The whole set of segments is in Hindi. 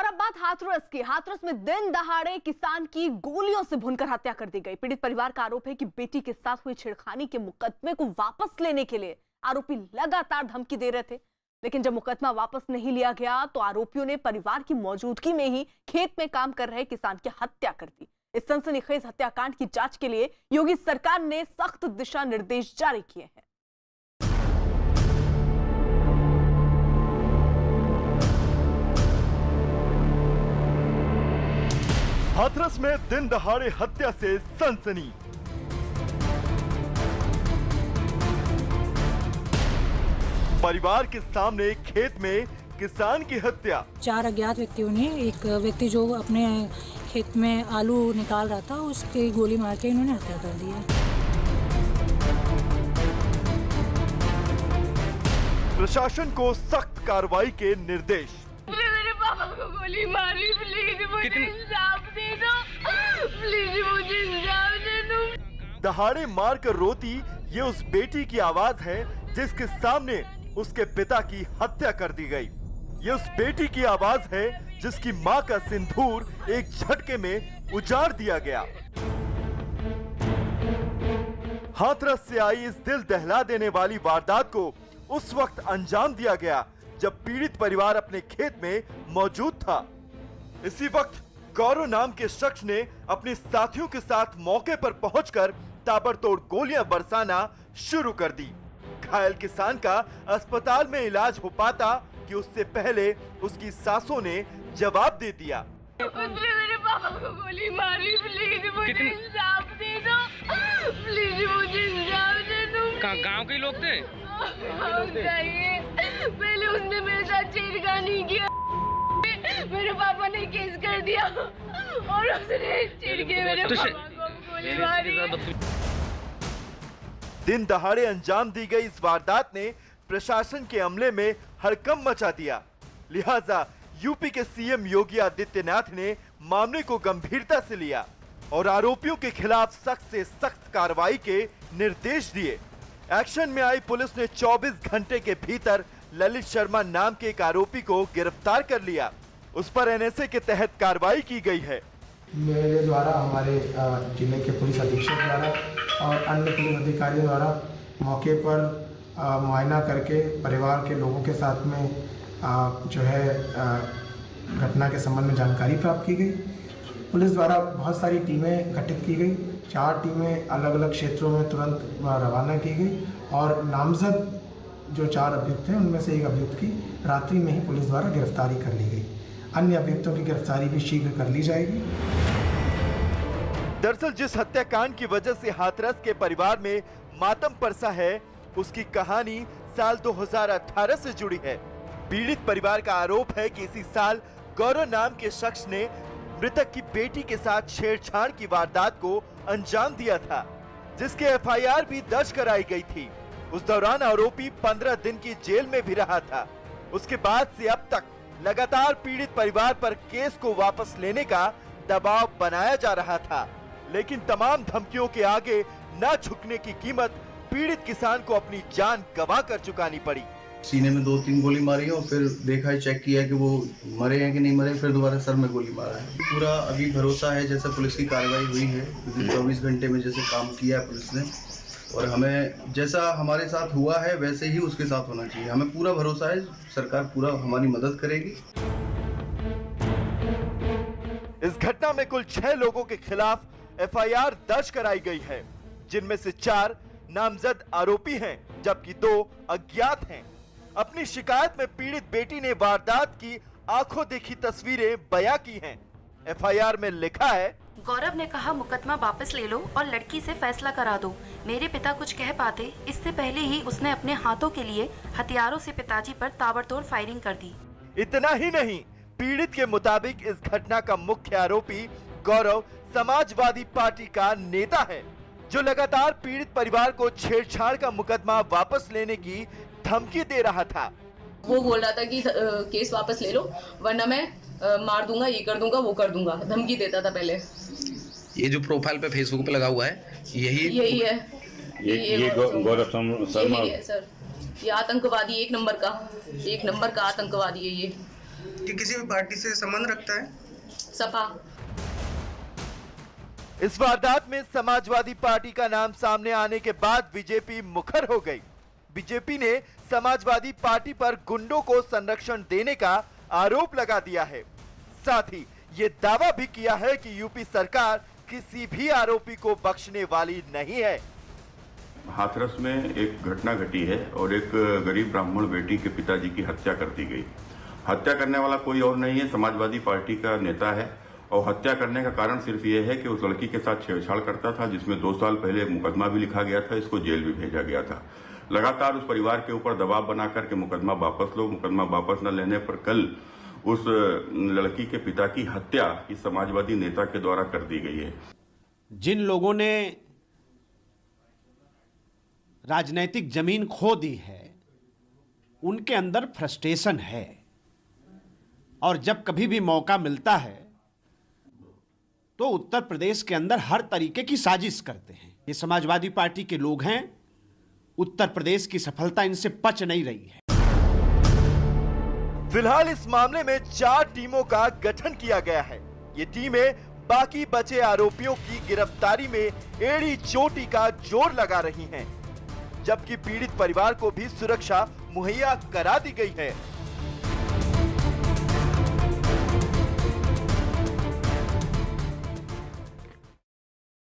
और अब बात हाथरस की। हाथरस में दिन दहाड़े किसान की गोलियों से भूनकर हत्या कर दी गई। पीड़ित परिवार का आरोप है कि बेटी के साथ हुई छेड़खानी के मुकदमे को वापस लेने के लिए आरोपी लगातार धमकी दे रहे थे, लेकिन जब मुकदमा वापस नहीं लिया गया तो आरोपियों ने परिवार की मौजूदगी में ही खेत में काम कर रहे किसान की हत्या कर दी। इस सनसनीखेज हत्याकांड की जांच के लिए योगी सरकार ने सख्त दिशा निर्देश जारी किए हैं। हाथरस में दिन दहाड़े हत्या से सनसनी। परिवार के सामने खेत में किसान की हत्या। 4 अज्ञात व्यक्तियों ने एक व्यक्ति जो अपने खेत में आलू निकाल रहा था उसकी गोली मार के इन्होंने हत्या कर दी है। प्रशासन को सख्त कार्रवाई के निर्देश। मेरे पापा को गोली मारी, प्लीज मुझे इंसाफ दे दो, प्लीज मुझे इंसाफ दे दो। दहाड़े मार कर रोती ये उस बेटी की आवाज है जिसके सामने उसके पिता की हत्या कर दी गई। ये उस बेटी की आवाज है जिसकी मां का सिंदूर एक झटके में उजाड़ दिया गया। हाथरस से आई इस दिल दहला देने वाली वारदात को उस वक्त अंजाम दिया गया जब पीड़ित परिवार अपने खेत में मौजूद था। इसी वक्त गौरव नाम के शख्स ने अपने साथियों के साथ मौके पर पहुंचकर ताबड़तोड़ गोलियां बरसाना शुरू कर दी। घायल किसान का अस्पताल में इलाज हो पाता कि उससे पहले उसकी सासों ने जवाब दे दिया। उसने मेरे पापा को गोली मारी, प्लीज मुझे इंसाफ दे दो, प्लीज मुझे इंसाफ दे दो। कहाँ गाँव के लोग थे? चाहिए। पहले उसने मेरे साथ छेड़खानी किया, मेरे पापा ने केस कर दिया और उसने चिढ़ के मेरे पापा को गोली मारी। दिन दहाड़े अंजाम दी गई इस वारदात ने प्रशासन के अमले में हड़कंप मचा दिया। लिहाजा यूपी के सीएम योगी आदित्यनाथ ने मामले को गंभीरता से लिया और आरोपियों के खिलाफ सख्त से सख्त कार्रवाई के निर्देश दिए। एक्शन में आई पुलिस ने 24 घंटे के भीतर ललित शर्मा नाम के एक आरोपी को गिरफ्तार कर लिया। उस पर एनएसए के तहत कार्रवाई की गई है। मेरे द्वारा, हमारे जिले के पुलिस अधीक्षक द्वारा और अन्य पुलिस अधिकारियों द्वारा मौके पर मुआयना करके परिवार के लोगों के साथ में जो है घटना के संबंध में जानकारी प्राप्त की गई। पुलिस द्वारा बहुत सारी टीमें गठित की गई। 4 टीमें अलग अलग क्षेत्रों में तुरंत रवाना की गई और नामजद जो 4 अभियुक्त हैं उनमें से एक अभियुक्त की रात्रि में ही पुलिस द्वारा गिरफ्तारी कर ली गई। अन्य अभियुक्तों की गिरफ्तारी भी शीघ्र कर ली जाएगी। दरअसल जिस हत्याकांड की वजह से हाथरस के परिवार में मातम परसा है, उसकी कहानी साल 2018 से जुड़ी है। पीड़ित परिवार का आरोप है कि इसी साल गौरव नाम के शख्स ने मृतक की बेटी के साथ छेड़छाड़ की वारदात को अंजाम दिया था, जिसके एफआईआर भी दर्ज कराई गई थी। उस दौरान आरोपी 15 दिन की जेल में भी रहा था। उसके बाद से अब तक लगातार पीड़ित परिवार पर केस को वापस लेने का दबाव बनाया जा रहा था, लेकिन तमाम धमकियों के आगे न झुकने की कीमत पीड़ित किसान को अपनी जान गंवा कर चुकानी पड़ी। सीने में 2-3 गोली मारी है और फिर देखा है, चेक किया है कि वो मरे हैं कि नहीं मरे, फिर दोबारा सर में गोली मारा है। पूरा अभी भरोसा है जैसे पुलिस की कार्रवाई हुई है, 24 घंटे में जैसे काम किया है पुलिस ने, और हमें जैसा हमारे साथ हुआ है वैसे ही उसके साथ होना चाहिए। हमें पूरा भरोसा है सरकार पूरा हमारी मदद करेगी। इस घटना में कुल 6 लोगों के खिलाफ एफआईआर दर्ज कराई गई है, जिनमें से 4 नामजद आरोपी हैं जबकि 2 अज्ञात हैं। अपनी शिकायत में पीड़ित बेटी ने वारदात की आंखों देखी तस्वीरें बयां की हैं। एफआईआर में लिखा है, गौरव ने कहा मुकदमा वापस ले लो और लड़की से फैसला करा दो। मेरे पिता कुछ कह पाते इससे पहले ही उसने अपने हाथों के लिए हथियारों से पिताजी पर ताबड़तोड़ फायरिंग कर दी। इतना ही नहीं, पीड़ित के मुताबिक इस घटना का मुख्य आरोपी गौरव समाजवादी पार्टी का नेता है, जो लगातार पीड़ित परिवार को छेड़छाड़ का मुकदमा वापस लेने की धमकी दे रहा था। वो बोल रहा था कि केस वापस ले लो वरना मैं मार दूंगा, ये कर दूंगा, वो कर दूंगा, धमकी देता था पहले। ये जो प्रोफाइल पे फेसबुक पे लगा हुआ है यही है। ये गौरव शर्मा है सर। ये आतंकवादी एक नंबर का आतंकवादी है ये। कि किसी भी पार्टी से संबंध रखता है? सपा। इस वारदात में समाजवादी पार्टी का नाम सामने आने के बाद बीजेपी मुखर हो गई। बीजेपी ने समाजवादी पार्टी पर गुंडों को संरक्षण देने का आरोप लगा दिया है। साथ ही ये दावा भी किया है कि यूपी सरकार किसी भी आरोपी को बख्शने वाली नहीं है। हाथरस में एक घटना घटी है और एक गरीब ब्राह्मण बेटी के पिताजी की हत्या कर दी गई। हत्या करने वाला कोई और नहीं है, समाजवादी पार्टी का नेता है और हत्या करने का कारण सिर्फ ये है कि उस लड़की के साथ छेड़छाड़ करता था, जिसमें 2 साल पहले मुकदमा भी लिखा गया था, इसको जेल भी भेजा गया था। लगातार उस परिवार के ऊपर दबाव बना करके मुकदमा वापस लो, मुकदमा वापस न लेने पर कल उस लड़की के पिता की हत्या इस समाजवादी नेता के द्वारा कर दी गई है। जिन लोगों ने राजनीतिक जमीन खो दी है उनके अंदर फ्रस्ट्रेशन है और जब कभी भी मौका मिलता है तो उत्तर प्रदेश के अंदर हर तरीके की साजिश करते हैं। ये समाजवादी पार्टी के लोग हैं, उत्तर प्रदेश की सफलता इनसे पच नहीं रही है। फिलहाल इस मामले में 4 टीमों का गठन किया गया है। ये टीमें बाकी बचे आरोपियों की गिरफ्तारी में एड़ी चोटी का जोर लगा रही हैं, जबकि पीड़ित परिवार को भी सुरक्षा मुहैया करा दी गई है।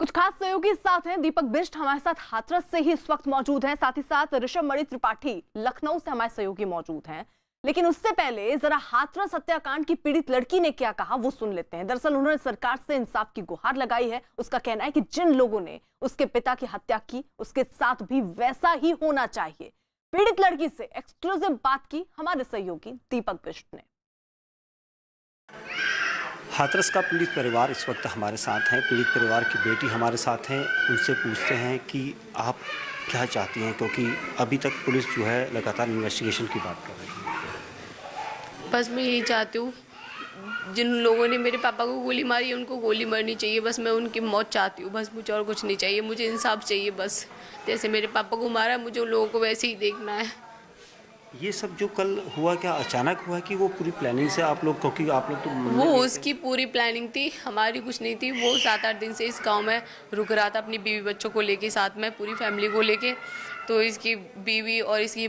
कुछ खास सहयोगी साथ हैं। दीपक बिष्ट हमारे साथ हाथरस से ही इस वक्त मौजूद हैं, साथ ही साथ ऋषभ मणि त्रिपाठी लखनऊ से हमारे सहयोगी मौजूद हैं। लेकिन उससे पहले जरा हाथरस हत्याकांड की पीड़ित लड़की ने क्या कहा वो सुन लेते हैं। दरअसल उन्होंने सरकार से इंसाफ की गुहार लगाई है। उसका कहना है कि जिन लोगों ने उसके पिता की हत्या की उसके साथ भी वैसा ही होना चाहिए। पीड़ित लड़की से एक्सक्लूसिव बात की हमारे सहयोगी दीपक बिष्ट ने। हाथरस का पीड़ित परिवार इस वक्त हमारे साथ है। पीड़ित परिवार की बेटी हमारे साथ है। उनसे पूछते हैं कि आप क्या चाहती हैं, क्योंकि अभी तक पुलिस जो है लगातार इन्वेस्टिगेशन की बात कर रही है। बस मैं यही चाहती हूँ, जिन लोगों ने मेरे पापा को गोली मारी है उनको गोली मारनी चाहिए। बस मैं उनकी मौत चाहती हूँ, बस मुझे और कुछ नहीं चाहिए। मुझे इंसाफ चाहिए। बस जैसे मेरे पापा को मारा मुझे उन लोगों को वैसे ही देखना है। ये सब जो कल हुआ क्या अचानक हुआ कि वो पूरी प्लानिंग से आप लोग, क्योंकि आप लोग तो वो उसकी पूरी प्लानिंग थी, हमारी कुछ नहीं थी। वो 7-8 दिन से इस गांव में रुक रहा था अपनी बीवी बच्चों को लेके, साथ में पूरी फैमिली को लेके। तो इसकी बीवी और इसकी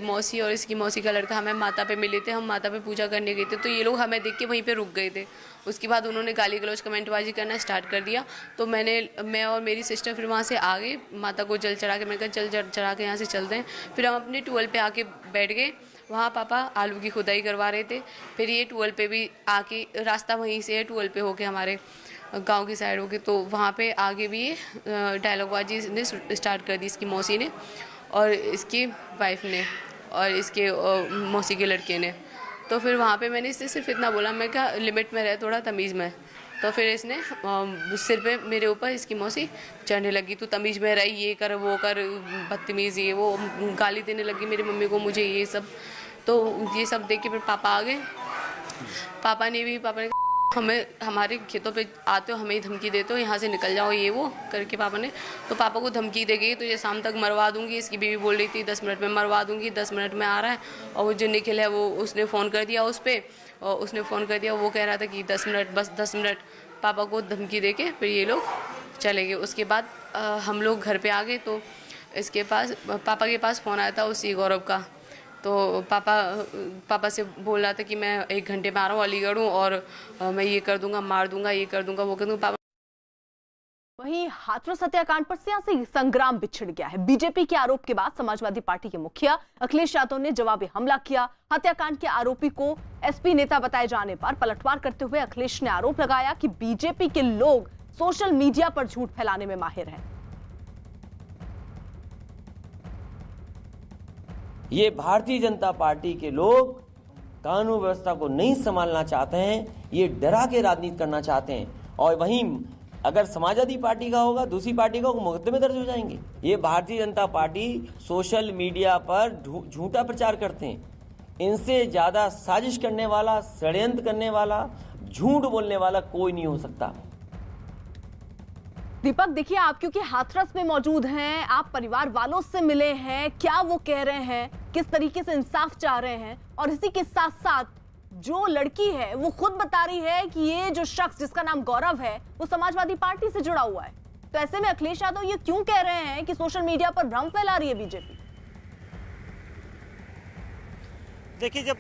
मौसी का लड़का हमें माता पे मिले थे। हम माता पे पूजा करने गए थे, तो ये लोग हमें देख के वहीं पे रुक गए थे। उसके बाद उन्होंने गाली गलौज कमेंटबाजी करना स्टार्ट कर दिया। तो मैं और मेरी सिस्टर फिर वहाँ से आ गए, माता को जल चढ़ा के। मैंने कहा जल चढ़ा के यहाँ से चलते हैं। फिर हम अपने टूल पे आके बैठ गए। वहाँ पापा आलू की खुदाई करवा रहे थे। फिर ये टूल पे भी आके, रास्ता वहीं से है टूल पे होके हमारे गांव की साइड होके, तो वहाँ पे आगे भी ये डायलॉगबाजी ने स्टार्ट कर दी, इसकी मौसी ने और इसकी वाइफ ने और इसके मौसी के लड़के ने। तो फिर वहाँ पे मैंने इससे सिर्फ इतना बोला, मैं क्या लिमिट में रहे, थोड़ा तमीज़ में। तो फिर इसने सिर पे मेरे ऊपर इसकी मौसी चढ़ने लगी, तू तमीज़ में रही, ये कर वो कर, बदतमीज़ ये वो, गाली देने लगी मेरी मम्मी को, मुझे ये सब। तो ये सब देख के फिर पापा आ गए। पापा ने हमें हमारे खेतों पे आते हो, हमें ही धमकी देते हो, यहाँ से निकल जाओ, ये वो करके पापा ने। तो पापा को धमकी दे गई, तो ये शाम तक मरवा दूंगी। इसकी बीवी बोल रही थी 10 मिनट में मरवा दूंगी, 10 मिनट में आ रहा है। और वो जो निखिल है वो उसने फ़ोन कर दिया उस पर, और उसने फ़ोन कर दिया, वो कह रहा था कि 10 मिनट, बस 10 मिनट। पापा को धमकी दे के फिर ये लोग चले गए। उसके बाद हम लोग घर पर आ गए। तो इसके पास पापा के पास फ़ोन आया था उसी गौरव का। तो पापा से बोल रहा था कि मैं 1 घंटे में आ रहा हूँ, अलीगढ़ हूँ, और मैं ये कर दूंगा, मार दूंगा, ये कर दूंगा, वो कर दूंगा। पापा वहीं हाथरस हत्याकांड पर सियासी संग्राम बिछड़ गया है। बीजेपी के आरोप के बाद समाजवादी पार्टी के मुखिया अखिलेश यादव ने जवाबी हमला किया। हत्याकांड के आरोपी को एसपी नेता बताए जाने पर पलटवार करते हुए अखिलेश ने आरोप लगाया कि बीजेपी के लोग सोशल मीडिया पर झूठ फैलाने में माहिर हैं। ये भारतीय जनता पार्टी के लोग कानून व्यवस्था को नहीं संभालना चाहते हैं, ये डरा के राजनीति करना चाहते हैं। और वहीं अगर समाजवादी पार्टी का होगा, दूसरी पार्टी का मुकदमे दर्ज हो जाएंगे। ये Bharatiya Janata party social media पर झूठा प्रचार करते हैं। इनसे ज्यादा साजिश करने वाला, षड्यंत्र करने वाला, झूठ बोलने वाला कोई नहीं हो सकता। दीपक, देखिए आप क्योंकि हाथरस में मौजूद हैं, आप परिवार वालों से मिले हैं, क्या वो कह रहे हैं, किस तरीके से इंसाफ चाह रहे हैं, और इसी के साथ साथ जो लड़की है वो खुद बता रही है कि ये जो शख्स जिसका नाम गौरव है वो समाजवादी पार्टी से जुड़ा हुआ है। तो ऐसे में अखिलेश यादव ये क्यों कह रहे हैं कि सोशल मीडिया पर भ्रम फैला रही है बीजेपी? देखिए, जब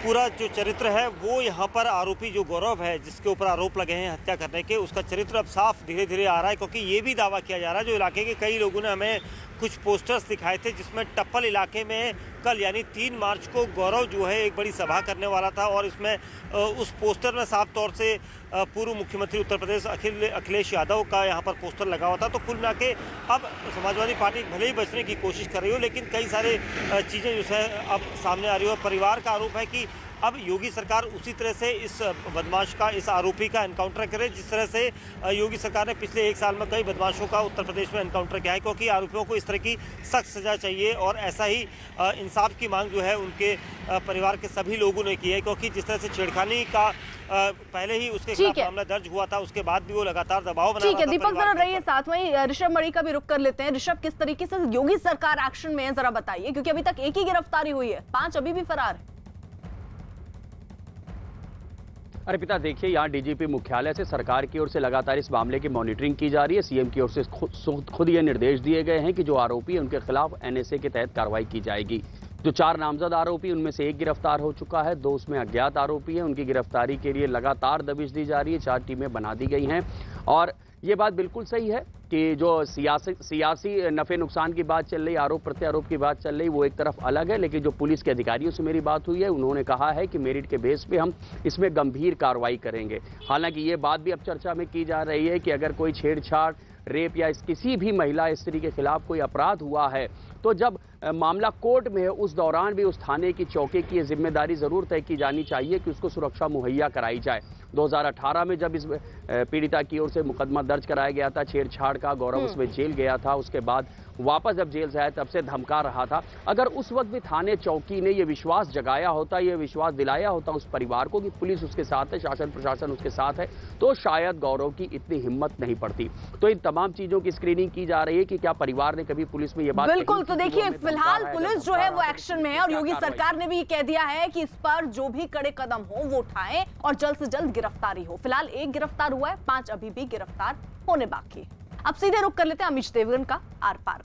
पूरा जो चरित्र है वो यहाँ पर आरोपी जो गौरव है जिसके ऊपर आरोप लगे हैं हत्या करने के, उसका चरित्र अब साफ धीरे धीरे आ रहा है। क्योंकि ये भी दावा किया जा रहा है, जो इलाके के कई लोगों ने हमें कुछ पोस्टर्स दिखाए थे जिसमें टप्पल इलाके में कल यानी 3 मार्च को गौरव जो है एक बड़ी सभा करने वाला था और इसमें उस पोस्टर में साफ तौर से पूर्व मुख्यमंत्री उत्तर प्रदेश अखिलेश यादव का यहाँ पर पोस्टर लगा हुआ था। तो कुल मिला के अब समाजवादी पार्टी भले ही बचने की कोशिश कर रही हो, लेकिन कई सारे चीज़ें जो है अब सामने आ रही हो। परिवार का आरोप है कि अब योगी सरकार उसी तरह से इस बदमाश का, इस आरोपी का एनकाउंटर करे जिस तरह से योगी सरकार ने पिछले 1 साल में कई बदमाशों का उत्तर प्रदेश में एनकाउंटर किया है। क्योंकि आरोपियों को इस तरह की सख्त सजा चाहिए और ऐसा ही इंसाफ की मांग जो है उनके परिवार के सभी लोगों ने की है। क्योंकि जिस तरह से छेड़खानी का पहले ही उसके खिलाफ मामला दर्ज हुआ था, उसके बाद भी वो लगातार दबाव बना रहा था। ठीक है दीपक, जरा रहिए साथ। वहीं ऋषभ मणि का भी रुख कर लेते हैं। ऋषभ, किस तरीके से योगी सरकार एक्शन में है जरा बताइए, क्योंकि अभी तक एक ही गिरफ्तारी हुई है, 5 अभी भी फरार है। अर्पिता, देखिए, यहाँ डीजीपी मुख्यालय से सरकार की ओर से लगातार इस मामले की मॉनिटरिंग की जा रही है। सीएम की ओर से खुद ये निर्देश दिए गए हैं कि जो आरोपी है उनके खिलाफ एनएसए के तहत कार्रवाई की जाएगी। जो 4 नामजद आरोपी, उनमें से 1 गिरफ्तार हो चुका है, 2 उसमें अज्ञात आरोपी हैं। उनकी गिरफ्तारी के लिए लगातार दबिश दी जा रही है, 4 टीमें बना दी गई हैं। और ये बात बिल्कुल सही है कि जो सियासी नफे नुकसान की बात चल रही, आरोप प्रत्यारोप की बात चल रही, वो एक तरफ अलग है। लेकिन जो पुलिस के अधिकारियों से मेरी बात हुई है, उन्होंने कहा है कि मेरिट के बेस पे हम इसमें गंभीर कार्रवाई करेंगे। हालांकि ये बात भी अब चर्चा में की जा रही है कि अगर कोई छेड़छाड़, रेप या किसी भी महिला स्त्री के खिलाफ कोई अपराध हुआ है तो जब मामला कोर्ट में है उस दौरान भी उस थाने की चौकी की जिम्मेदारी जरूर तय की जानी चाहिए कि उसको सुरक्षा मुहैया कराई जाए। 2018 में जब इस पीड़िता की ओर से मुकदमा दर्ज कराया गया था छेड़छाड़ का, गौरव उसमें जेल गया था, उसके बाद वापस जब जेल से आया तब से धमका रहा था। अगर उस वक्त भी थाने चौकी ने यह विश्वास जगाया होता, यह विश्वास दिलाया होता उस परिवार को कि पुलिस उसके साथ है, शासन प्रशासन उसके साथ है, तो शायद गौरव की इतनी हिम्मत नहीं पड़ती। तो इन तमाम चीजों की स्क्रीनिंग की जा रही है कि क्या परिवार ने कभी पुलिस में ये बात बिल्कुल। तो देखिए, फिलहाल पुलिस जो है वो एक्शन में है और योगी सरकार ने भी कह दिया है कि इस पर जो भी कड़े कदम हो वो उठाएं और जल्द से जल्द गिरफ्तारी हो। फिलहाल 1 गिरफ्तार हुआ है, 5 अभी भी गिरफ्तार होने बाकी। अब सीधे रुख कर लेते हैं अमीश देवगन का आर पार।